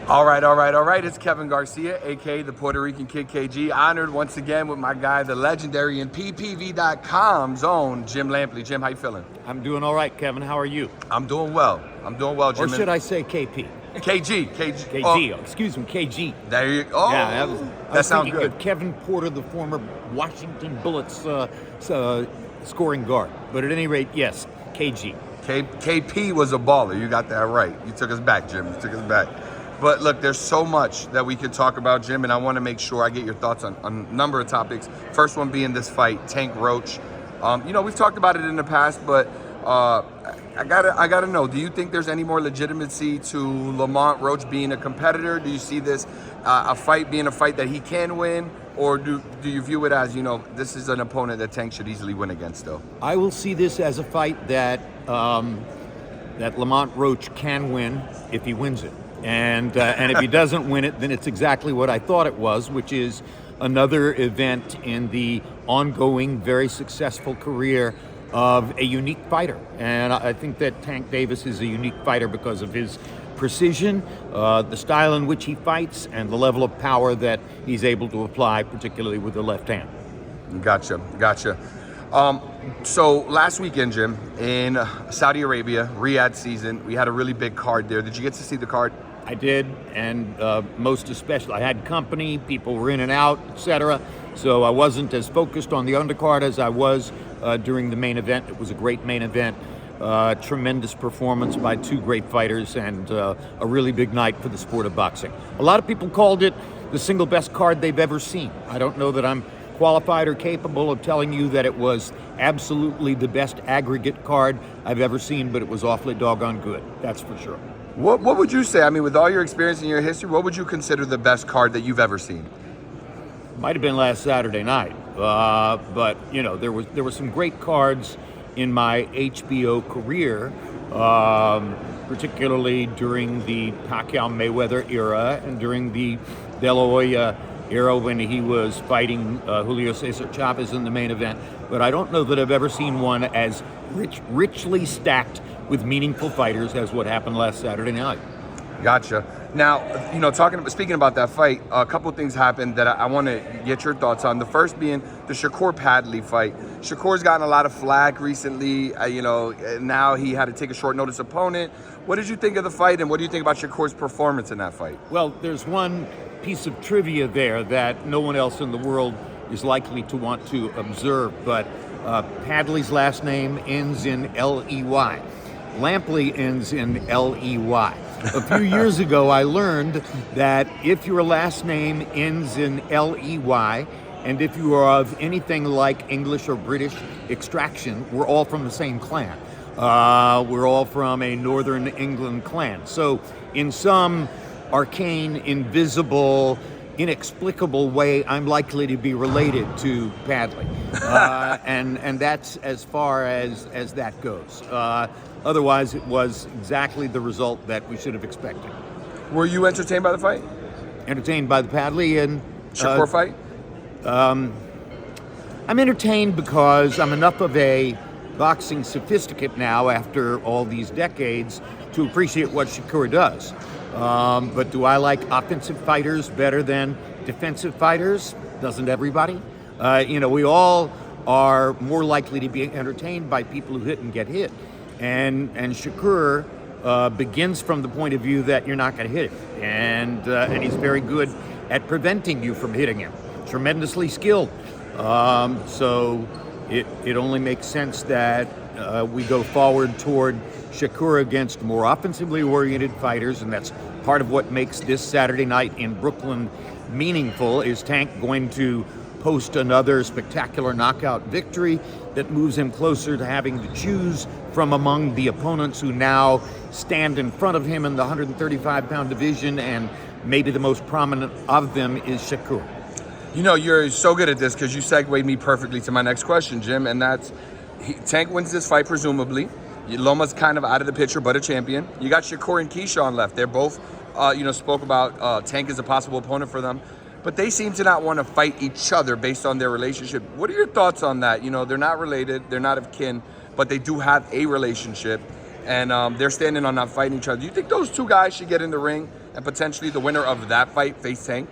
All right. It's Kevin Garcia, aka the Puerto Rican Kid KG. Honored once again with my guy, the legendary and PPV.com's own Jim Lampley. Jim, how you feeling? I'm doing all right, Kevin. How are you? I'm doing well, Jim. Or should I say KP? KG. KG. Excuse me, KG. There you go. Yeah, that sounds good. Of Kevin Porter, the former Washington Bullets scoring guard. But at any rate, yes, KG. KP was a baller. You got that right. You took us back, Jim. You took us back. But look, there's so much that we could talk about, Jim, and I want to make sure I get your thoughts on a number of topics. First one being this fight, Tank Roach. We've talked about it in the past, but I gotta know, do you think there's any more legitimacy to Lamont Roach being a competitor? Do you see this a fight being a fight that he can win? Or do you view it as, this is an opponent that Tank should easily win against, though? I will see this as a fight that Lamont Roach can win if he wins it. And if he doesn't win it, then it's exactly what I thought it was, which is another event in the ongoing, very successful career of a unique fighter. And I think that Tank Davis is a unique fighter because of his precision, the style in which he fights, and the level of power that he's able to apply, particularly with the left hand. Gotcha. So last weekend, Jim, in Saudi Arabia, Riad season, we had a really big card there. Did you get to see the card? I did, and most especially, I had company, people were in and out, etc. So I wasn't as focused on the undercard as I was during the main event. It was a great main event, tremendous performance by two great fighters, and a really big night for the sport of boxing. A lot of people called it the single best card they've ever seen. I don't know that I'm qualified or capable of telling you that it was absolutely the best aggregate card I've ever seen, but it was awfully doggone good, that's for sure. What would you say? I mean, with all your experience and your history, what would you consider the best card that you've ever seen? Might have been last Saturday night, but there were some great cards in my HBO career, particularly during the Pacquiao-Mayweather era and during the De La Hoya era when he was fighting Julio Cesar Chavez in the main event. But I don't know that I've ever seen one as richly stacked with meaningful fighters as what happened last Saturday night. Gotcha. Now, speaking about that fight, a couple of things happened that I want to get your thoughts on. The first being the Shakur Padley fight. Shakur's gotten a lot of flack recently. Now he had to take a short notice opponent. What did you think of the fight, and what do you think about Shakur's performance in that fight? Well, there's one piece of trivia there that no one else in the world is likely to want to observe, but Padley's last name ends in L-E-Y. Lampley ends in L-E-Y. A few years ago, I learned that if your last name ends in L-E-Y, and if you are of anything like English or British extraction, we're all from the same clan. We're all from a Northern England clan. So in some arcane, invisible, inexplicable way, I'm likely to be related to Padley. And that's as far as that goes. Otherwise, it was exactly the result that we should have expected. Were you entertained by the fight? Entertained by the Padley and Shakur fight? I'm entertained because I'm enough of a boxing sophisticate now after all these decades to appreciate what Shakur does. But do I like offensive fighters better than defensive fighters? Doesn't everybody? We all are more likely to be entertained by people who hit and get hit. And Shakur begins from the point of view that you're not going to hit him. And he's very good at preventing you from hitting him. Tremendously skilled. So it only makes sense that we go forward toward Shakur against more offensively oriented fighters, and that's part of what makes this Saturday night in Brooklyn meaningful. Is Tank going to post another spectacular knockout victory that moves him closer to having to choose from among the opponents who now stand in front of him in the 135-pound division, and maybe the most prominent of them is Shakur? You're so good at this because you segued me perfectly to my next question, Jim, and that's Tank wins this fight, presumably. Loma's kind of out of the picture, but a champion. You got Shakur and Keyshawn left. They're both, spoke about Tank as a possible opponent for them. But they seem to not want to fight each other based on their relationship. What are your thoughts on that? They're not related, they're not of kin, but they do have a relationship. And they're standing on not fighting each other. Do you think those two guys should get in the ring and potentially the winner of that fight face Tank?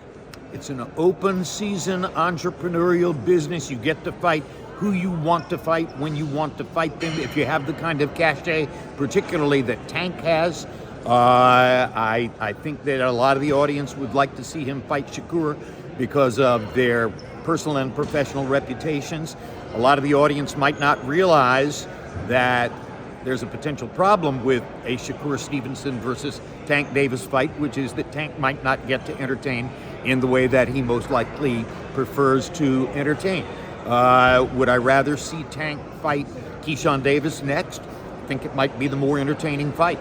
It's an open season entrepreneurial business. You get to fight who you want to fight when you want to fight them. If you have the kind of cachet, particularly that Tank has, I think that a lot of the audience would like to see him fight Shakur because of their personal and professional reputations. A lot of the audience might not realize that there's a potential problem with a Shakur Stevenson versus Tank Davis fight, which is that Tank might not get to entertain in the way that he most likely prefers to entertain. Would I rather see Tank fight Keyshawn Davis next? I think it might be the more entertaining fight.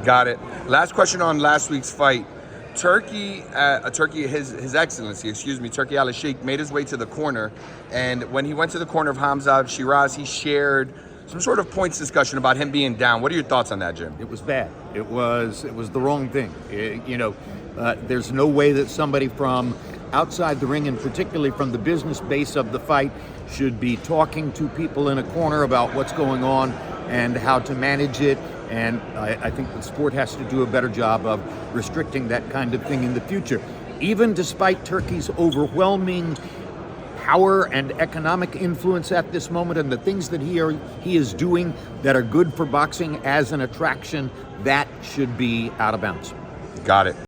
Got it. Last question on last week's fight. Turki, His Excellency, Turki Alalshikh made his way to the corner, and when he went to the corner of Hamza Shiraz, he shared some sort of points discussion about him being down. What are your thoughts on that, Jim? It was bad. It was the wrong thing. There's no way that somebody from outside the ring, and particularly from the business base of the fight, should be talking to people in a corner about what's going on and how to manage it. And I think the sport has to do a better job of restricting that kind of thing in the future. Even despite Turkey's overwhelming power and economic influence at this moment, and the things that he is doing that are good for boxing as an attraction, that should be out of bounds. Got it.